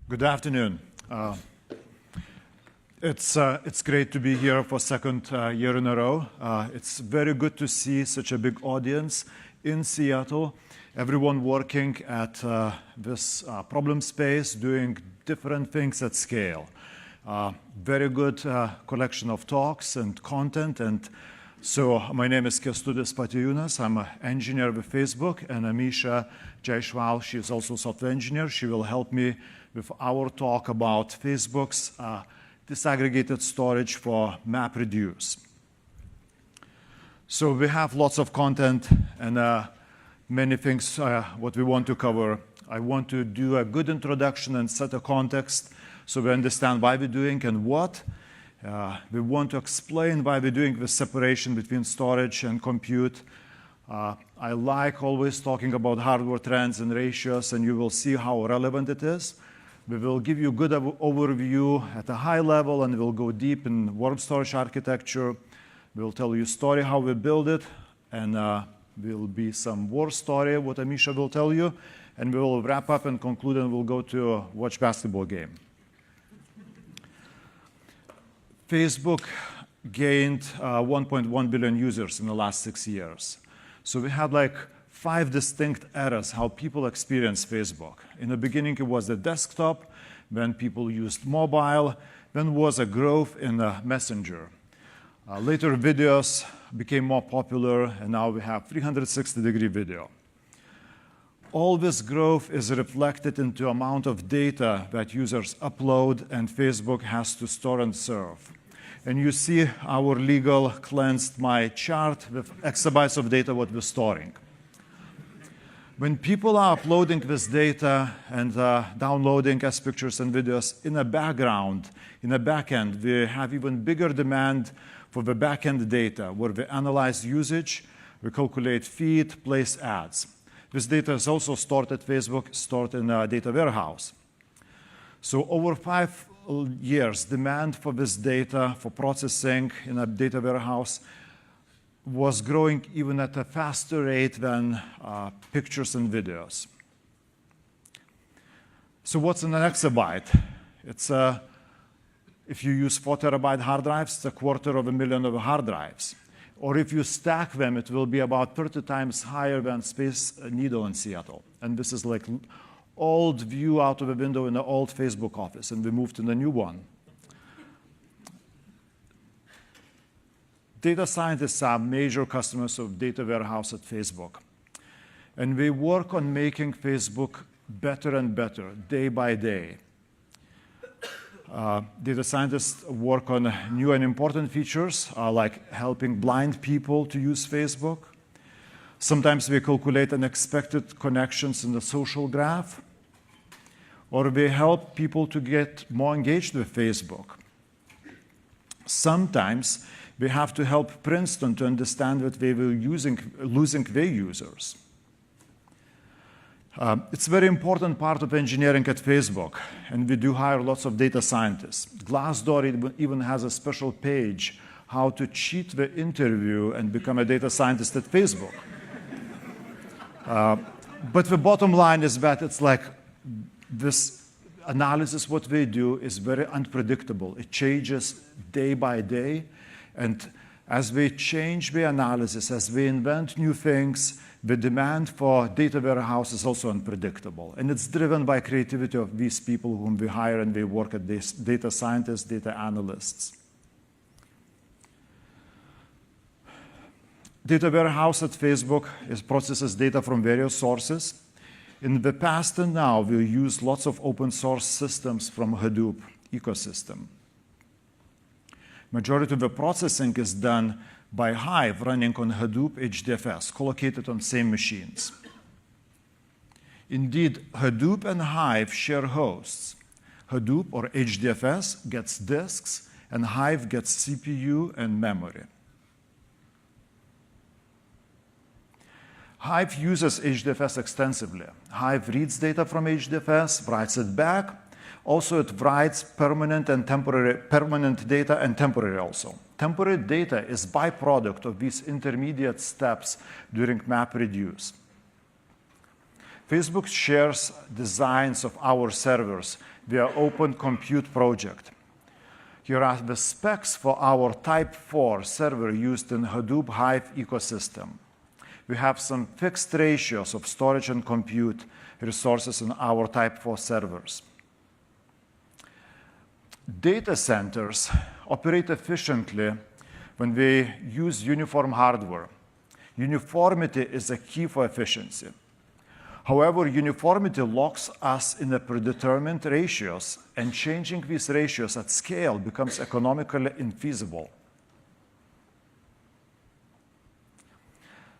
Good afternoon. It's great to be here for second year in a row. It's very good to see such a big audience in Seattle. Everyone working at this problem space, doing different things at scale. Very good collection of talks and content. And so my name is Kęstutis Patijūnas. I'm an engineer with Facebook, and Amisha Jaishwal, she's also a software engineer. She will help me with our talk about Facebook's disaggregated storage for MapReduce. So we have lots of content and many things what we want to cover. I want to do a good introduction and set a context so we understand why we're doing and what. We want to explain why we're doing the separation between storage and compute. I like always talking about hardware trends and ratios, and you will see how relevant it is. We will give you a good overview at a high level, and we'll go deep in warm storage architecture. We'll tell you a story how we build it, and will be some war story, what Amisha will tell you, and we will wrap up and conclude, and we'll go to watch basketball game. Facebook gained 1.1 billion users in the last 6 years. So we had like 5 distinct eras how people experience Facebook. In the beginning, it was the desktop, when people used mobile, then was a growth in the Messenger. Later, videos became more popular, and now we have 360-degree video. All this growth is reflected into amount of data that users upload and Facebook has to store and serve. And you see our legal cleansed my chart with exabytes of data what we're storing. When people are uploading this data and downloading as pictures and videos in a background, in a backend, we have even bigger demand for the backend data where we analyze usage, we calculate feed, place ads. This data is also stored at Facebook, stored in a data warehouse. So over 5 years, demand for this data, for processing in a data warehouse, was growing even at a faster rate than pictures and videos. So what's in an exabyte? It's if you use 4 terabyte hard drives, it's 250,000 of hard drives. Or if you stack them, it will be about 30 times higher than Space Needle in Seattle. And this is like old view out of a window in the old Facebook office, and we moved to the new one. Data scientists are major customers of data warehouse at Facebook. And we work on making Facebook better and better, day by day. Data scientists work on new and important features, like helping blind people to use Facebook. Sometimes we calculate unexpected connections in the social graph. Or we help people to get more engaged with Facebook. Sometimes we have to help Princeton to understand that they were losing their users. It's a very important part of engineering at Facebook, and we do hire lots of data scientists. Glassdoor even has a special page how to cheat the interview and become a data scientist at Facebook. But the bottom line is that it's like this analysis, what we do, is very unpredictable. It changes day by day. And as we change the analysis, as we invent new things, the demand for data warehouse is also unpredictable. And it's driven by creativity of these people whom we hire, and they work at this data scientists, data analysts. Data warehouse at Facebook processes data from various sources. In the past and now, we use lots of open source systems from Hadoop ecosystem. Majority of the processing is done by Hive running on Hadoop HDFS, collocated on same machines. Indeed, Hadoop and Hive share hosts. Hadoop, or HDFS, gets disks, and Hive gets CPU and memory. Hive uses HDFS extensively. Hive reads data from HDFS, writes it back. Also, it writes permanent data and temporary also. Temporary data is byproduct of these intermediate steps during MapReduce. Facebook shares designs of our servers via Open Compute project. Here are the specs for our Type 4 server used in Hadoop Hive ecosystem. We have some fixed ratios of storage and compute resources in our Type 4 servers. Data centers operate efficiently when we use uniform hardware. Uniformity is a key for efficiency. However, uniformity locks us in the predetermined ratios, and changing these ratios at scale becomes economically infeasible.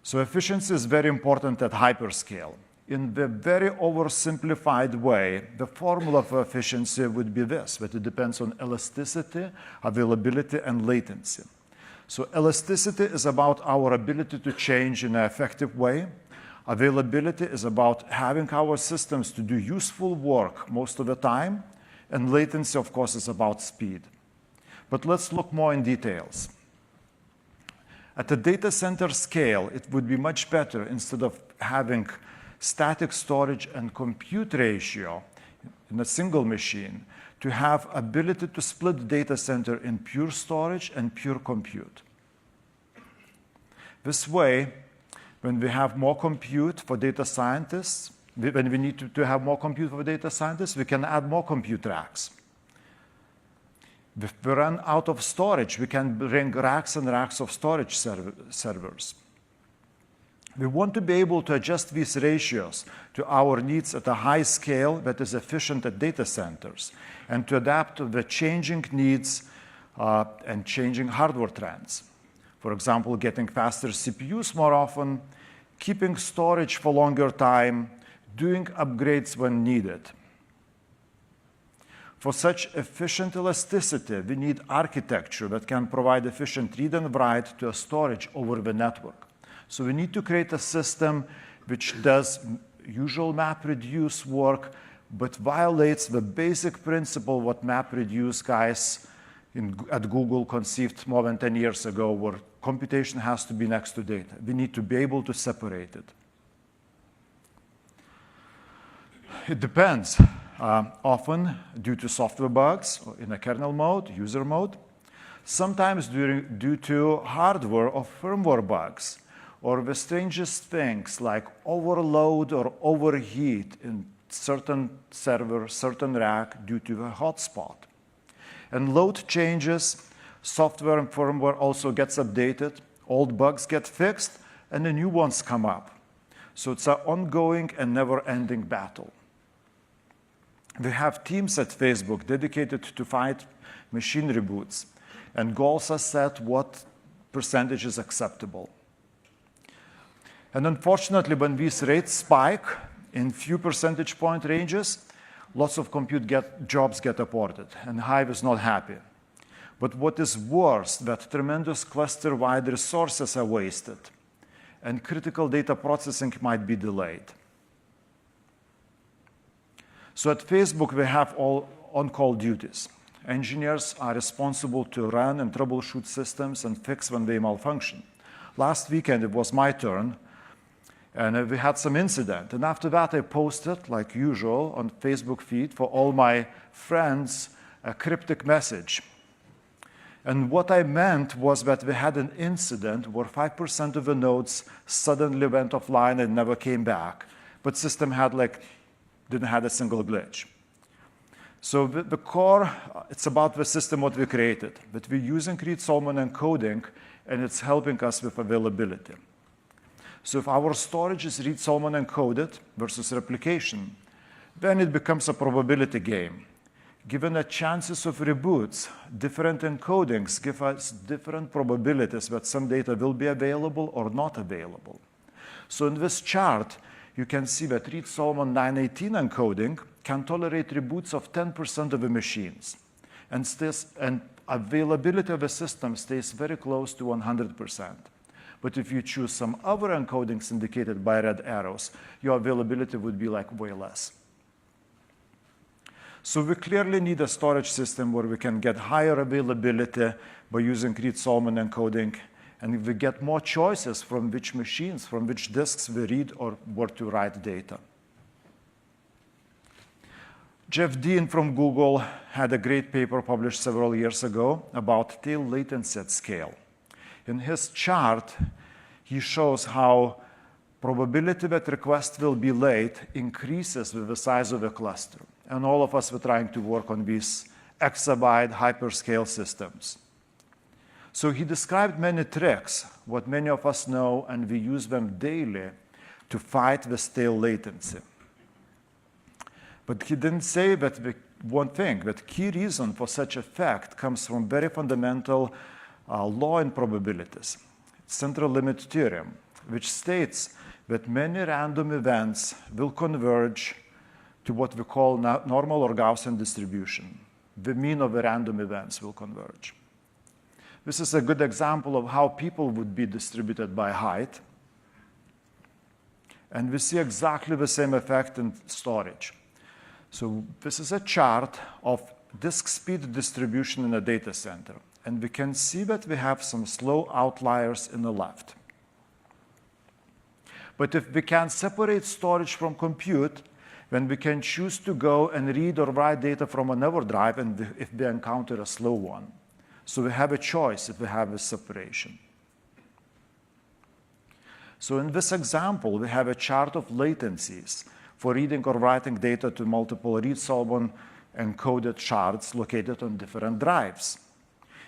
So efficiency is very important at hyperscale. In the very oversimplified way, the formula for efficiency would be this, that it depends on elasticity, availability, and latency. So elasticity is about our ability to change in an effective way. Availability is about having our systems to do useful work most of the time. And latency, of course, is about speed. But let's look more in details. At the data center scale, it would be much better, instead of having static storage and compute ratio in a single machine, to have ability to split the data center in pure storage and pure compute. This way, when we have more compute for data scientists, when we need to have more compute for data scientists, we can add more compute racks. If we run out of storage, we can bring racks and racks of storage servers. We want to be able to adjust these ratios to our needs at a high scale that is efficient at data centers, and to adapt to the changing needs and changing hardware trends. For example, getting faster CPUs more often, keeping storage for longer time, doing upgrades when needed. For such efficient elasticity, we need architecture that can provide efficient read and write to a storage over the network. So we need to create a system which does usual MapReduce work, but violates the basic principle what MapReduce guys at Google conceived more than 10 years ago, where computation has to be next to data. We need to be able to separate it. It depends. Often due to software bugs or in a kernel mode, user mode, sometimes due to hardware or firmware bugs, or the strangest things like overload or overheat in certain server, certain rack due to a hotspot. And load changes, software and firmware also gets updated, old bugs get fixed, and the new ones come up. So it's an ongoing and never-ending battle. We have teams at Facebook dedicated to fight machine reboots, and goals are set what percentage is acceptable. And unfortunately, when these rates spike in few percentage point ranges, lots of compute jobs get aborted, and Hive is not happy. But what is worse, that tremendous cluster-wide resources are wasted, and critical data processing might be delayed. So at Facebook, we have all on-call duties. Engineers are responsible to run and troubleshoot systems and fix when they malfunction. Last weekend, it was my turn, and we had some incident. And after that, I posted, like usual, on Facebook feed for all my friends a cryptic message. And what I meant was that we had an incident where 5% of the nodes suddenly went offline and never came back, but system didn't have a single glitch. So the core, it's about the system what we created, but we're using Reed-Solomon encoding, and it's helping us with availability. So if our storage is Reed-Solomon encoded versus replication, then it becomes a probability game. Given the chances of reboots, different encodings give us different probabilities that some data will be available or not available. So in this chart, you can see that Reed-Solomon 918 encoding can tolerate reboots of 10% of the machines, and availability of the system stays very close to 100%. But if you choose some other encodings indicated by red arrows, your availability would be like way less. So we clearly need a storage system where we can get higher availability by using Reed-Solomon encoding, and we get more choices from which machines, from which disks we read or where to write data. Jeff Dean from Google had a great paper published several years ago about tail latency at scale. In his chart, he shows how probability that request will be late increases with the size of the cluster. And all of us were trying to work on these exabyte hyperscale systems. So he described many tricks, what many of us know, and we use them daily to fight this tail latency. But he didn't say that one thing, that key reason for such effect comes from very fundamental law in probabilities, central limit theorem, which states that many random events will converge to what we call normal or Gaussian distribution. The mean of the random events will converge. This is a good example of how people would be distributed by height. And we see exactly the same effect in storage. So this is a chart of disk speed distribution in a data center. And we can see that we have some slow outliers in the left. But if we can separate storage from compute, then we can choose to go and read or write data from another drive and if we encounter a slow one. So we have a choice if we have this separation. So in this example, we have a chart of latencies for reading or writing data to multiple read-Solomon encoded shards located on different drives.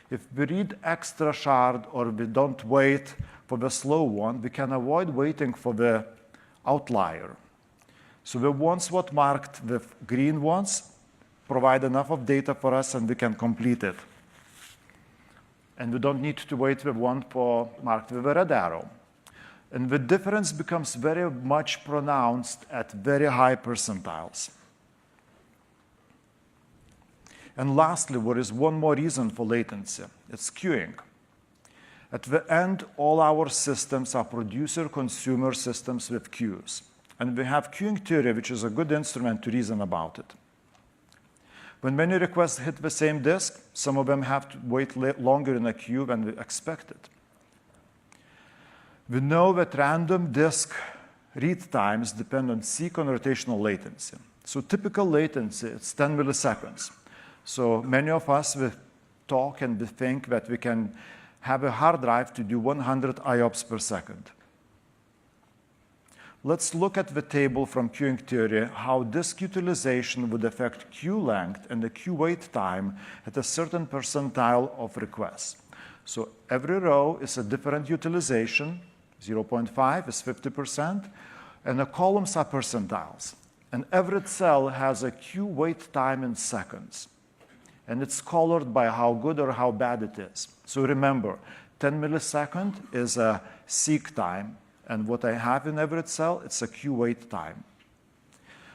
If we read extra shard or we don't wait for the slow one, we can avoid waiting for the outlier. So the ones what marked with green ones provide enough of data for us and we can complete it. And we don't need to wait for one marked with a red arrow. And the difference becomes very much pronounced at very high percentiles. And lastly, there is one more reason for latency. It's queuing. At the end, all our systems are producer-consumer systems with queues. And we have queuing theory, which is a good instrument to reason about it. When many requests hit the same disk, some of them have to wait longer in a queue than we expected. We know that random disk read times depend on seek on rotational latency. So typical latency is 10 milliseconds. So many of us will talk and we think that we can have a hard drive to do 100 IOPS per second. Let's look at the table from queuing theory, how disk utilization would affect queue length and the queue wait time at a certain percentile of requests. So every row is a different utilization. 0.5 is 50%, and the columns are percentiles. And every cell has a queue wait time in seconds. And it's colored by how good or how bad it is. So remember, 10 milliseconds is a seek time, and what I have in every cell, it's a queue wait time.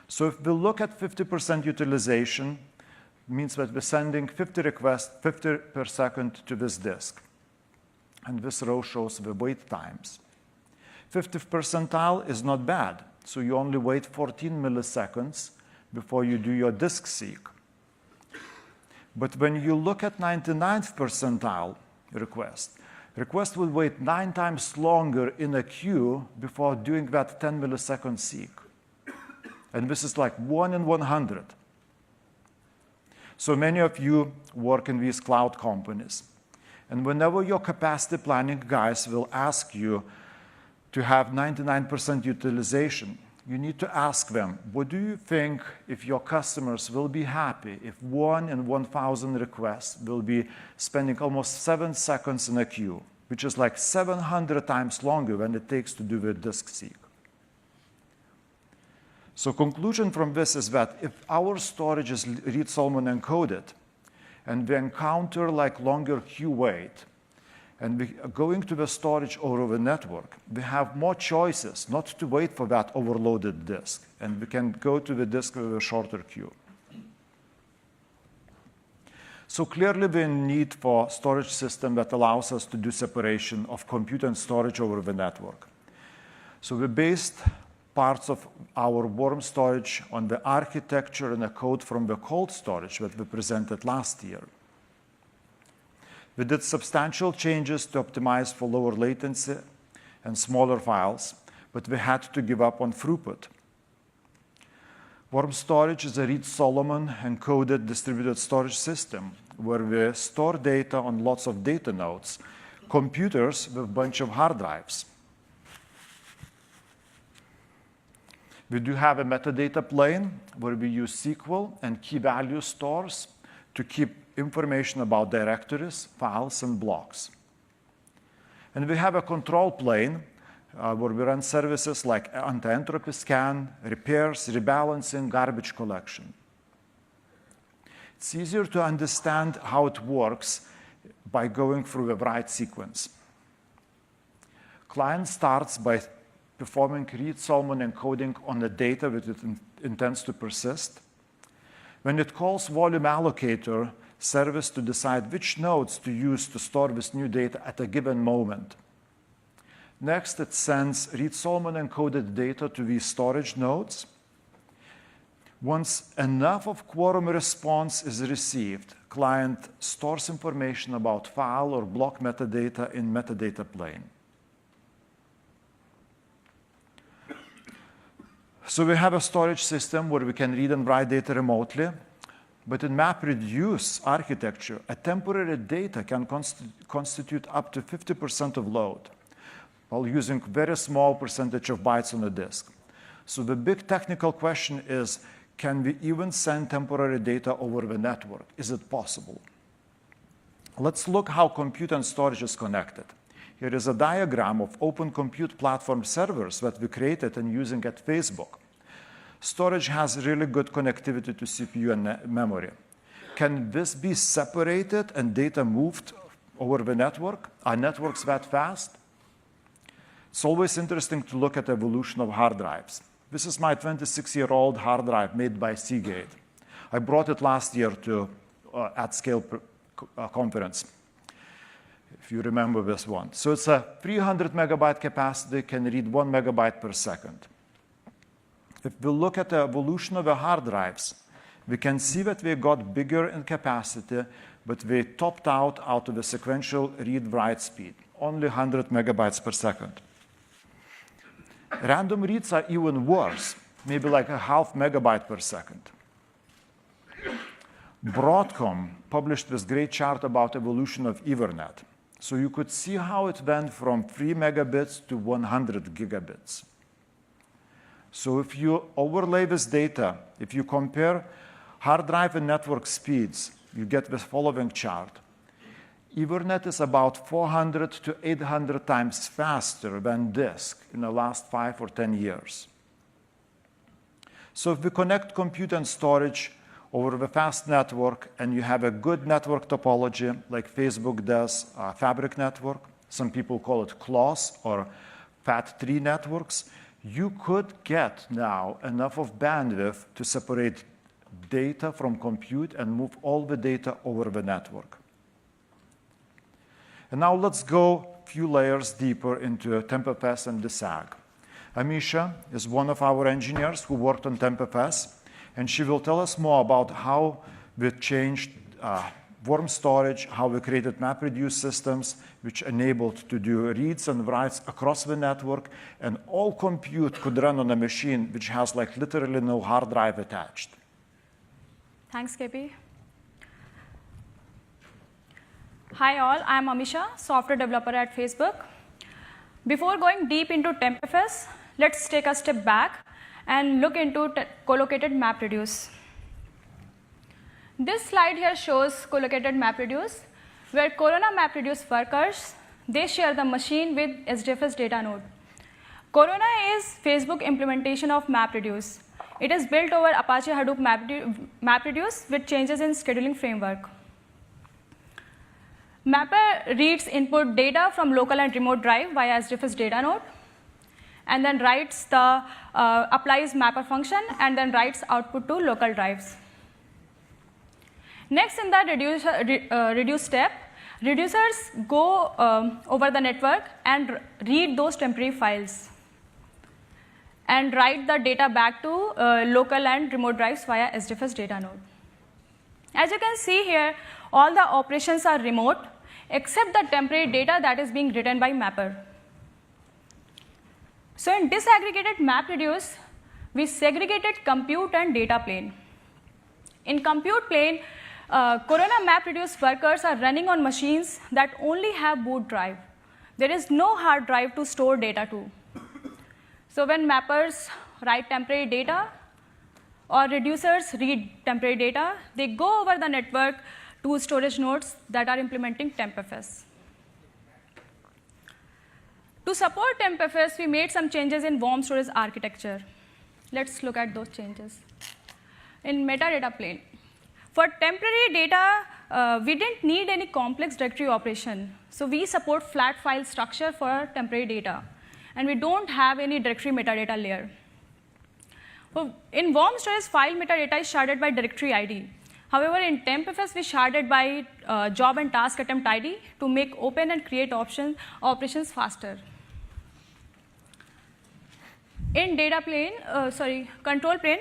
So if we look at 50% utilization, it means that we're sending 50 requests, 50 per second to this disk. And this row shows the wait times. 50th percentile is not bad. So you only wait 14 milliseconds before you do your disk seek. But when you look at 99th percentile request will wait 9 times longer in a queue before doing that 10 millisecond seek. And this is like 1 in 100. So many of you work in these cloud companies. And whenever your capacity planning guys will ask you to have 99% utilization, you need to ask them, what do you think if your customers will be happy if 1 in 1,000 requests will be spending almost 7 seconds in a queue, which is like 700 times longer than it takes to do the disk seek. So conclusion from this is that if our storage is read-Solomon encoded, and we encounter like longer queue wait, and we are going to the storage over the network, we have more choices not to wait for that overloaded disk, and we can go to the disk with a shorter queue. So clearly we need for storage system that allows us to do separation of compute and storage over the network. So we based parts of our warm storage on the architecture and the code from the cold storage that we presented last year. We did substantial changes to optimize for lower latency and smaller files, but we had to give up on throughput. Warm storage is a Reed-Solomon encoded distributed storage system where we store data on lots of data nodes, computers with a bunch of hard drives. We do have a metadata plane where we use SQL and key value stores to keep information about directories, files, and blocks. And we have a control plane where we run services like anti-entropy scan, repairs, rebalancing, garbage collection. It's easier to understand how it works by going through a write sequence. Client starts by performing Reed-Solomon encoding on the data that it intends to persist. When it calls volume allocator service to decide which nodes to use to store this new data at a given moment. Next, it sends Reed-Solomon encoded data to these storage nodes. Once enough of quorum response is received, client stores information about file or block metadata in metadata plane. So we have a storage system where we can read and write data remotely, but in MapReduce architecture, a temporary data can constitute up to 50% of load, while using very small percentage of bytes on the disk. So the big technical question is, can we even send temporary data over the network? Is it possible? Let's look how compute and storage is connected. Here is a diagram of Open Compute Platform servers that we created and using at Facebook. Storage has really good connectivity to CPU and memory. Can this be separated and data moved over the network? Are networks that fast? It's always interesting to look at the evolution of hard drives. This is my 26-year-old hard drive made by Seagate. I brought it last year to at-scale conference, if you remember this one. So it's a 300 megabyte capacity, can read 1 megabyte per second. If we look at the evolution of the hard drives, we can see that they got bigger in capacity, but they topped out of the sequential read-write speed, only 100 megabytes per second. Random reads are even worse, maybe like a half megabyte per second. Broadcom published this great chart about evolution of Ethernet. So you could see how it went from 3 megabits to 100 gigabits. So if you overlay this data, if you compare hard drive and network speeds, you get the following chart. Ethernet is about 400 to 800 times faster than disk in the last 5 or 10 years. So if we connect compute and storage over the fast network and you have a good network topology like Facebook does, Fabric Network, some people call it CLOS or FAT3 networks, you could get now enough of bandwidth to separate data from compute and move all the data over the network. And now let's go a few layers deeper into TempFS and the SAG. Amisha is one of our engineers who worked on TempFS, and she will tell us more about how we changed warm storage, how we created MapReduce systems, which enabled to do reads and writes across the network, and all compute could run on a machine which has like literally no hard drive attached. Thanks, KP. Hi all, I'm Amisha, software developer at Facebook. Before going deep into TempFS, let's take a step back and look into collocated MapReduce. This slide here shows collocated MapReduce, where Corona MapReduce workers, they share the machine with SDFS data node. Corona is Facebook implementation of MapReduce. It is built over Apache Hadoop MapReduce with changes in scheduling framework. Mapper reads input data from local and remote drive via SDFS data node, and then writes the applies mapper function, and then writes output to local drives. Next, in the reduce step, reducers go over the network and read those temporary files and write the data back to local and remote drives via SDFS data node. As you can see here, all the operations are remote except the temporary data that is being written by mapper. So in disaggregated MapReduce, we segregated compute and data plane. In compute plane, Corona MapReduce workers are running on machines that only have boot drive. There is no hard drive to store data to. So when mappers write temporary data or reducers read temporary data, they go over the network to storage nodes that are implementing TempFS. To support TempFS, we made some changes in warm storage architecture. Let's look at those changes. In metadata plane, for temporary data, we didn't need any complex directory operation. So we support flat file structure for temporary data. And we don't have any directory metadata layer. In warm storage, file metadata is sharded by directory ID. However, in TempFS, we sharded by job and task attempt ID to make open and create operations faster. In control plane,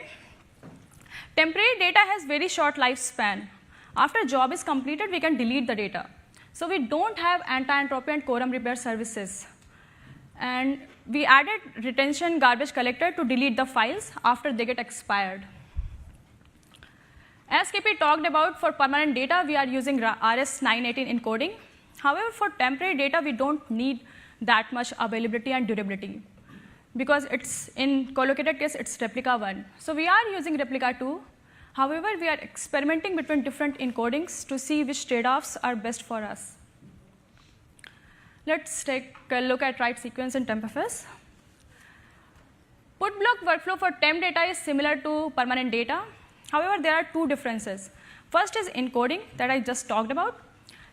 temporary data has very short lifespan. After job is completed, we can delete the data. So we don't have anti-entropy and quorum repair services. And we added retention garbage collector to delete the files after they get expired. As KP talked about, for permanent data, we are using RS-918 encoding. However, for temporary data, we don't need that much availability and durability, because it's in collocated case, it's replica 1. So we are using replica 2. However, we are experimenting between different encodings to see which trade-offs are best for us. Let's take a look at write sequence in TempFS. Put block workflow for temp data is similar to permanent data. However, there are two differences. First is encoding that I just talked about.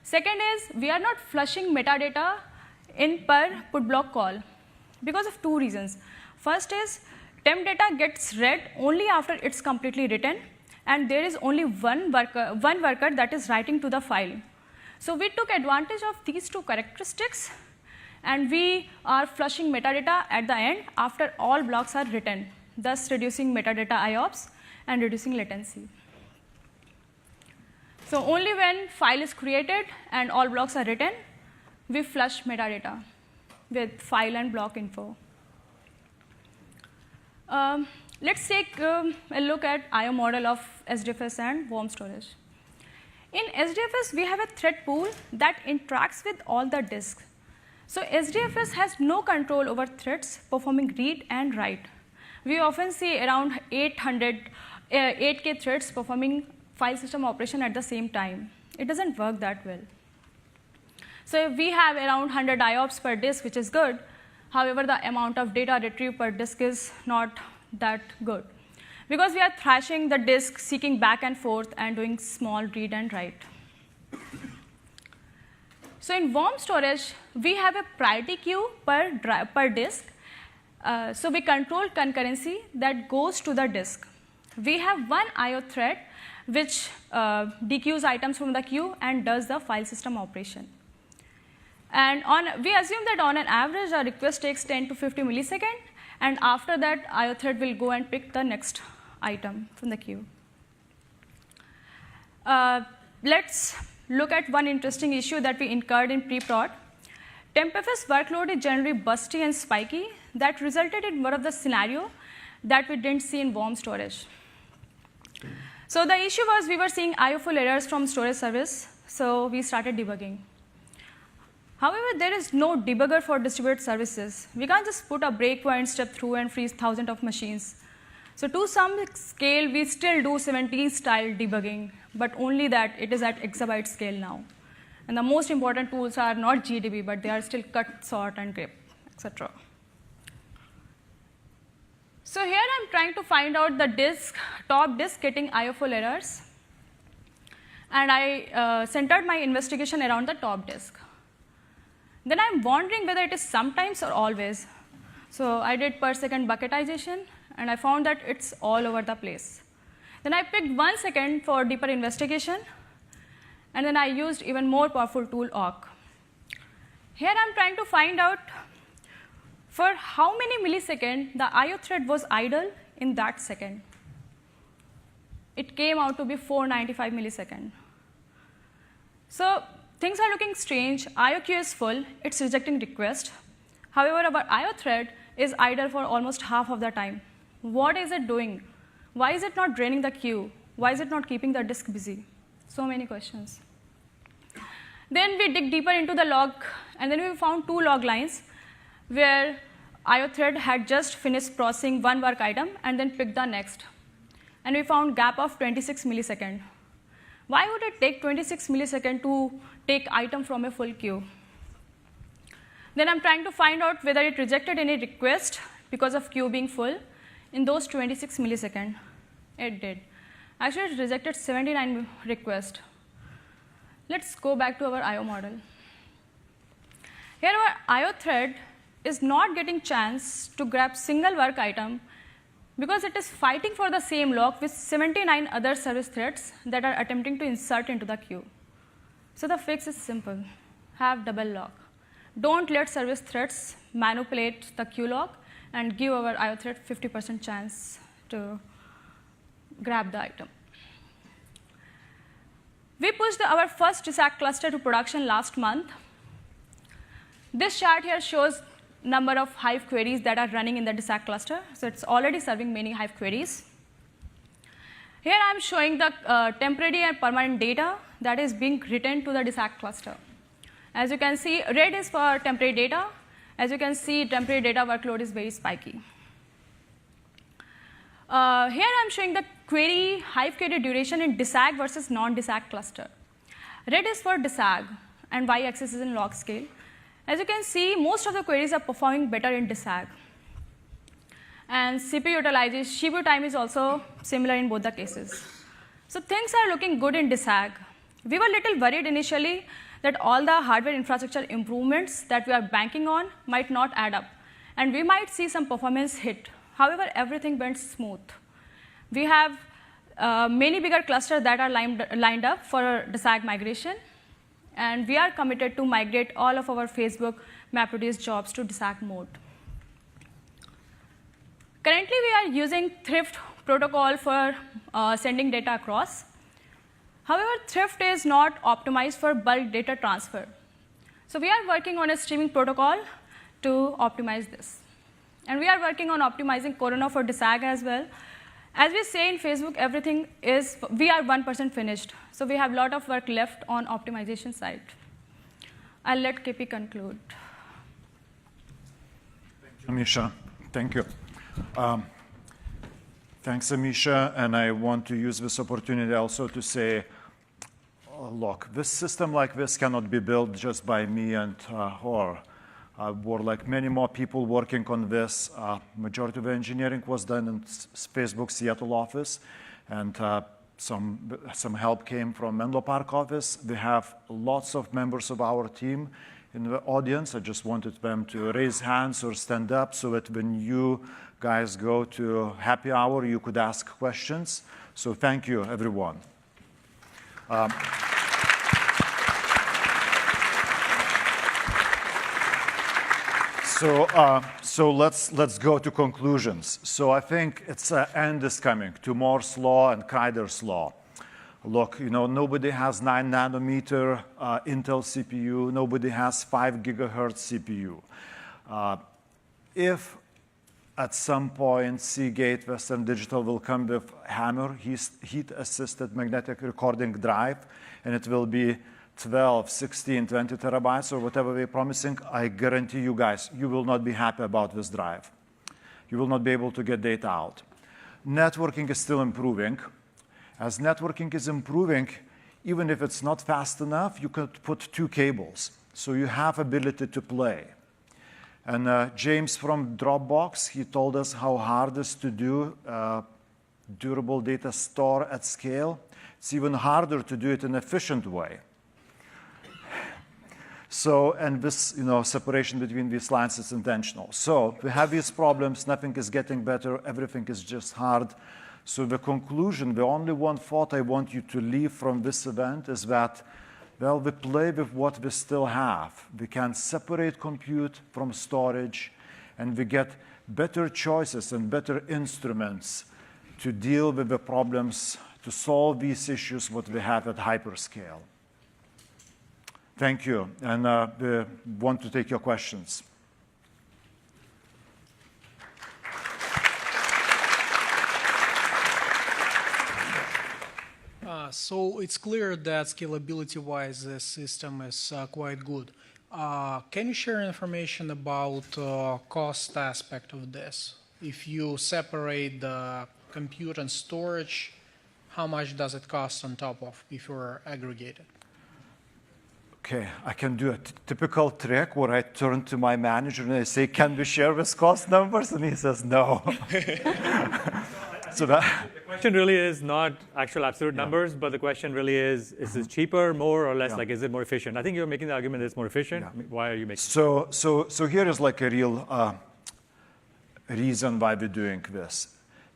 Second is we are not flushing metadata in per put block call because of two reasons. First is temp data gets read only after it's completely written, and there is only one worker that is writing to the file. So we took advantage of these two characteristics, and we are flushing metadata at the end after all blocks are written, thus reducing metadata IOPS and reducing latency. So only when file is created and all blocks are written, we flush metadata with file and block info. Let's take a look at I/O model of SDFS and warm storage. In SDFS, we have a thread pool that interacts with all the disks. So SDFS has no control over threads performing read and write. We often see around 8K threads performing file system operation at the same time. It doesn't work that well. So we have around 100 IOPS per disk, which is good. However, the amount of data retrieved per disk is not that good, because we are thrashing the disk, seeking back and forth, and doing small read and write. So in warm storage, we have a priority queue per disk. So we control concurrency that goes to the disk. We have one I/O thread which dequeues items from the queue and does the file system operation. And we assume that on an average, a request takes 10 to 50 milliseconds, and after that, I/O thread will go and pick the next item from the queue. Let's look at one interesting issue that we incurred in pre-prod. TempFS workload is generally busty and spiky. That resulted in one of the scenario that we didn't see in warm storage. So the issue was we were seeing I/O full errors from storage service, so we started debugging. However, there is no debugger for distributed services. We can't just put a breakpoint, step through, and freeze thousands of machines. So to some scale, we still do 70s style debugging, but only that it is at exabyte scale now. And the most important tools are not GDB, but they are still cut, sort, and grep, etc. So here I'm trying to find out the top disk getting I/O full errors. And I centered my investigation around the top disk. Then I'm wondering whether it is sometimes or always. So I did per second bucketization, and I found that it's all over the place. Then I picked 1 second for deeper investigation, and then I used even more powerful tool, awk. Here I'm trying to find out for how many milliseconds the I/O thread was idle in that second. It came out to be 495 milliseconds. So things are looking strange. I/O queue is full. It's rejecting request. However, our I/O thread is idle for almost half of the time, What is it doing? Why is it not draining the queue? Why is it not keeping the disk busy? So many questions. Then we dig deeper into the log, and then we found 2 log lines where IO thread had just finished processing one work item and then picked the next. And we found gap of 26 milliseconds. Why would it take 26 milliseconds to take item from a full queue? Then I'm trying to find out whether it rejected any request because of queue being full in those 26 milliseconds. It did. Actually, it rejected 79 requests. Let's go back to our IO model. Here our IO thread is not getting chance to grab single work item because it is fighting for the same lock with 79 other service threads that are attempting to insert into the queue. So the fix is simple. Have double lock. Don't let service threads manipulate the queue lock and give our IO thread 50% chance to grab the item. We pushed our first DSAC cluster to production last month. This chart here shows number of Hive queries that are running in the DSAC cluster. So it's already serving many Hive queries. Here I'm showing the temporary and permanent data that is being written to the DSAC cluster. As you can see, red is for temporary data. As you can see, temporary data workload is very spiky. Here I'm showing the Hive query duration in DSAG versus non-DSAG cluster. Red is for DSAG, and y-axis is in log scale. As you can see, most of the queries are performing better in DSAG. And CPU utilization, CPU time is also similar in both the cases. So things are looking good in DSAG. We were a little worried initially that all the hardware infrastructure improvements that we are banking on might not add up, and we might see some performance hit. However, everything went smooth. We have many bigger clusters that are lined up for DSAG migration, and we are committed to migrate all of our Facebook MapReduce jobs to DSAG mode. Currently, we are using Thrift protocol for sending data across. However, Thrift is not optimized for bulk data transfer. So we are working on a streaming protocol to optimize this. And we are working on optimizing Corona for DSAG as well. As we say in Facebook, we are 1% finished. So we have a lot of work left on optimization side. I'll let KP conclude. Thank you, Amisha. Thank you. Thanks, Amisha. And I want to use this opportunity also to say, look, this system like this cannot be built just by me and or. Were like many more people working on this. Majority of the engineering was done in Facebook Seattle office, and some help came from Menlo Park office. We have lots of members of our team in the audience. I just wanted them to raise hands or stand up so that when you guys go to happy hour, you could ask questions. So thank you, everyone. So let's go to conclusions. So I think it's end is coming to Moore's law and Kryder's law. Look, nobody has 9 nanometer Intel CPU. Nobody has 5 gigahertz CPU. If at some point Seagate, Western Digital will come with HAMR, heat-assisted magnetic recording drive, and it will be 12, 16, 20 terabytes, or whatever we're promising, I guarantee you guys, you will not be happy about this drive. You will not be able to get data out. Networking is still improving. As networking is improving, even if it's not fast enough, you could put 2 cables. So you have ability to play. And James from Dropbox, he told us how hard it is to do durable data store at scale. It's even harder to do it in an efficient way. So, and this, separation between these lines is intentional. So we have these problems, nothing is getting better, everything is just hard. So the conclusion, the only one thought I want you to leave from this event is that, well, we play with what we still have. We can separate compute from storage, and we get better choices and better instruments to deal with the problems, to solve these issues, what we have at hyperscale. Thank you, and we want to take your questions. So it's clear that scalability-wise, the system is quite good. Can you share information about cost aspect of this? If you separate the compute and storage, how much does it cost on top of if you're aggregated? Okay, I can do a typical trick where I turn to my manager and I say, can we share this cost numbers? And he says, no. So that... The question really is not actual absolute numbers, but the question really is this cheaper, more or less? Like, is it more efficient? I think you're making the argument that it's more efficient. Why are you making So here is like a real reason why we're doing this.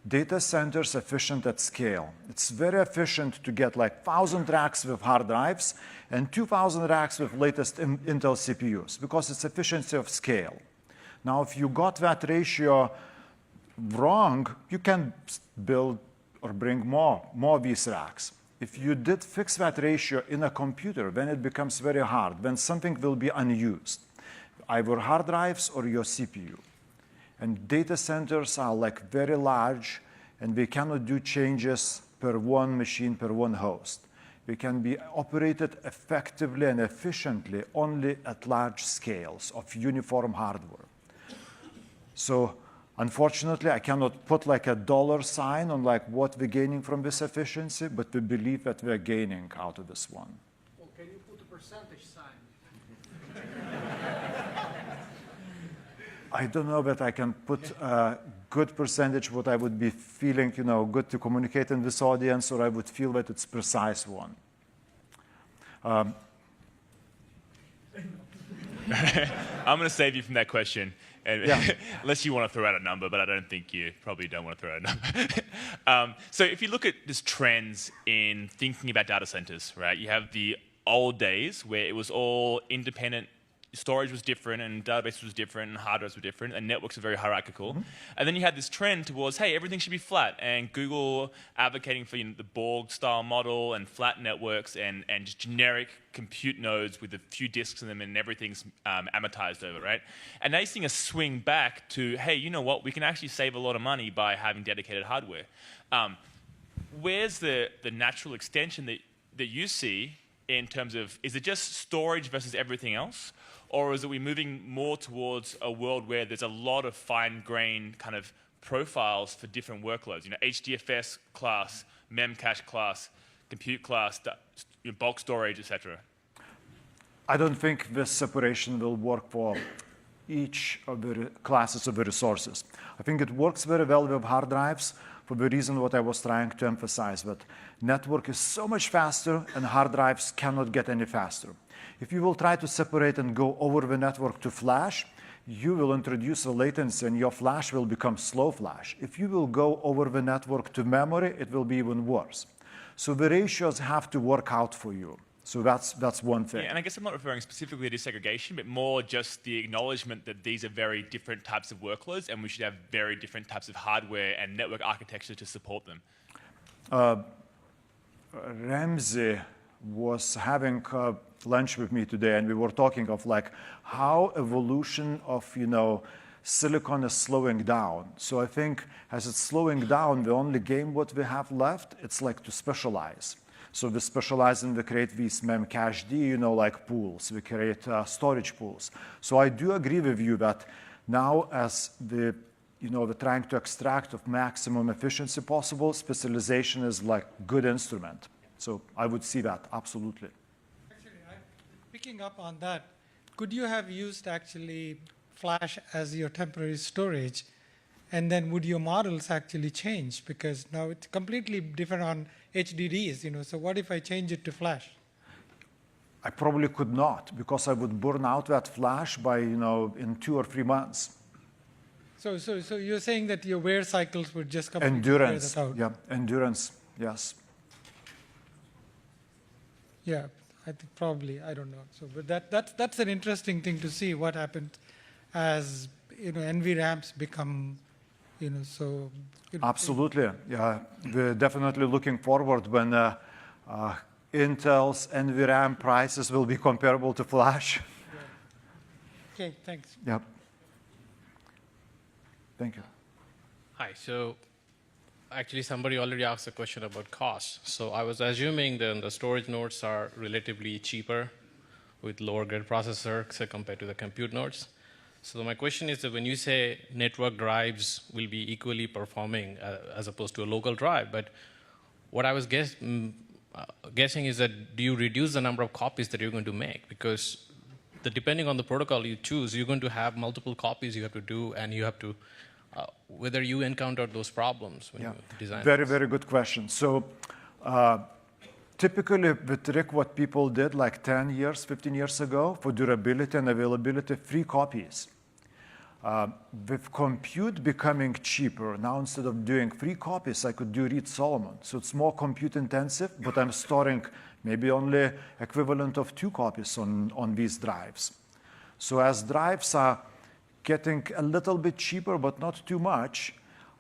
Data centers efficient at scale. It's very efficient to get like 1,000 racks with hard drives and 2,000 racks with latest Intel CPUs because it's efficiency of scale. Now, if you got that ratio wrong, you can build or bring more of these racks. If you did fix that ratio in a computer, then it becomes very hard. Then something will be unused, either hard drives or your CPU. And data centers are like very large, and they cannot do changes per one machine, per one host. They can be operated effectively and efficiently only at large scales of uniform hardware. So unfortunately, I cannot put like a dollar sign on like what we're gaining from this efficiency, but we believe that we're gaining out of this one. Well, can you put a percentage sign? I don't know that I can put a good percentage what I would be feeling, good to communicate in this audience, or I would feel that it's precise one. I'm going to save you from that question, unless you want to throw out a number, but I don't think you probably don't want to throw out a number. So if you look at these trends in thinking about data centers, right, you have the old days where it was all independent. Storage was different, and database was different, and hard drives were different, and networks are very hierarchical. And then you had this trend towards, hey, everything should be flat, and Google advocating for the Borg-style model and flat networks and just generic compute nodes with a few disks in them, and everything's amortized over, right? And now you're seeing a swing back to, hey, you know what? We can actually save a lot of money by having dedicated hardware. Where's the natural extension that you see in terms of, is it just storage versus everything else? Or is it we moving more towards a world where there's a lot of fine-grained kind of profiles for different workloads? HDFS class, memcache class, compute class, bulk storage, etc. I don't think this separation will work for each of the classes of the resources. I think it works very well with hard drives for the reason what I was trying to emphasize, that network is so much faster and hard drives cannot get any faster. If you will try to separate and go over the network to flash, you will introduce a latency and your flash will become slow flash. If you will go over the network to memory, it will be even worse. So the ratios have to work out for you. So that's one thing. Yeah, and I guess I'm not referring specifically to segregation, but more just the acknowledgement that these are very different types of workloads and we should have very different types of hardware and network architecture to support them. Ramsey was having lunch with me today, and we were talking of like how evolution of silicon is slowing down. So I think as it's slowing down, the only game what we have left, it's like to specialize. So we specialize and we create these memcached, like pools. We create storage pools. So I do agree with you that now as we're trying to extract of maximum efficiency possible, specialization is like good instrument. So I would see that, absolutely. Actually, picking up on that, could you have used actually flash as your temporary storage, and then would your models actually change? Because now it's completely different on HDDs, so what if I change it to flash? I probably could not, because I would burn out that flash by, in 2 or 3 months. So you're saying that your wear cycles would just completely Endurance, wear that out? yeah, endurance, yes. Yeah, I think probably, I don't know. So, but that's an interesting thing to see what happens as NVRAMs become, so. Absolutely, yeah. We're definitely looking forward when Intel's NVRAM prices will be comparable to flash. Yeah. Okay, thanks. Yep. Thank you. Hi. So Actually, somebody already asked a question about cost. So I was assuming that the storage nodes are relatively cheaper with lower grade processor compared to the compute nodes. So my question is that when you say network drives will be equally performing as opposed to a local drive, but what I was guessing is that do you reduce the number of copies that you're going to make? Because depending on the protocol you choose, you're going to have multiple copies you have to do, and you have to, whether you encountered those problems when you design. Very, very good question. So typically with Rick, what people did like 10 years, 15 years ago for durability and availability, 3 copies. With compute becoming cheaper, now instead of doing 3 copies, I could do Reed-Solomon. So it's more compute intensive, but I'm storing maybe only equivalent of 2 copies on these drives. So as drives are getting a little bit cheaper, but not too much,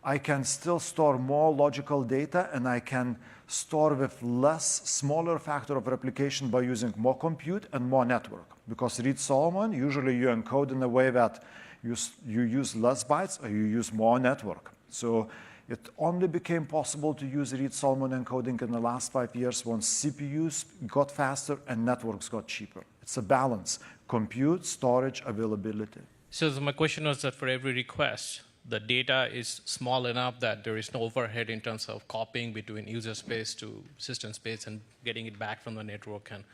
I can still store more logical data, and I can store with smaller factor of replication by using more compute and more network. Because Reed-Solomon, usually you encode in a way that you use less bytes or you use more network. So it only became possible to use Reed-Solomon encoding in the last 5 years once CPUs got faster and networks got cheaper. It's a balance: compute, storage, availability. So my question was that for every request, the data is small enough that there is no overhead in terms of copying between user space to system space and getting it back from the network and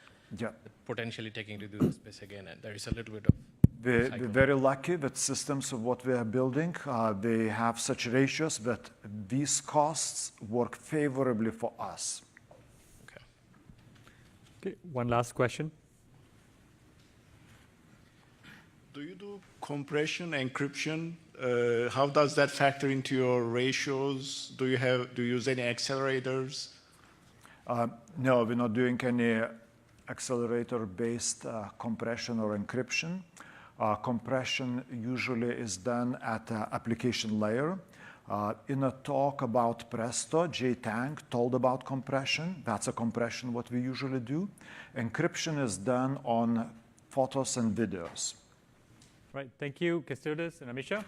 potentially taking to do the space again. And there is a little bit of We're very lucky that systems of what we are building, they have such ratios that these costs work favorably for us. Okay, one last question. Do you do compression, encryption? How does that factor into your ratios? Do you use any accelerators? No, we're not doing any accelerator-based compression or encryption. Compression usually is done at the application layer. In a talk about Presto, Jay Tang told about compression. That's a compression what we usually do. Encryption is done on photos and videos. Right, thank you, Kęstutis and Amisha.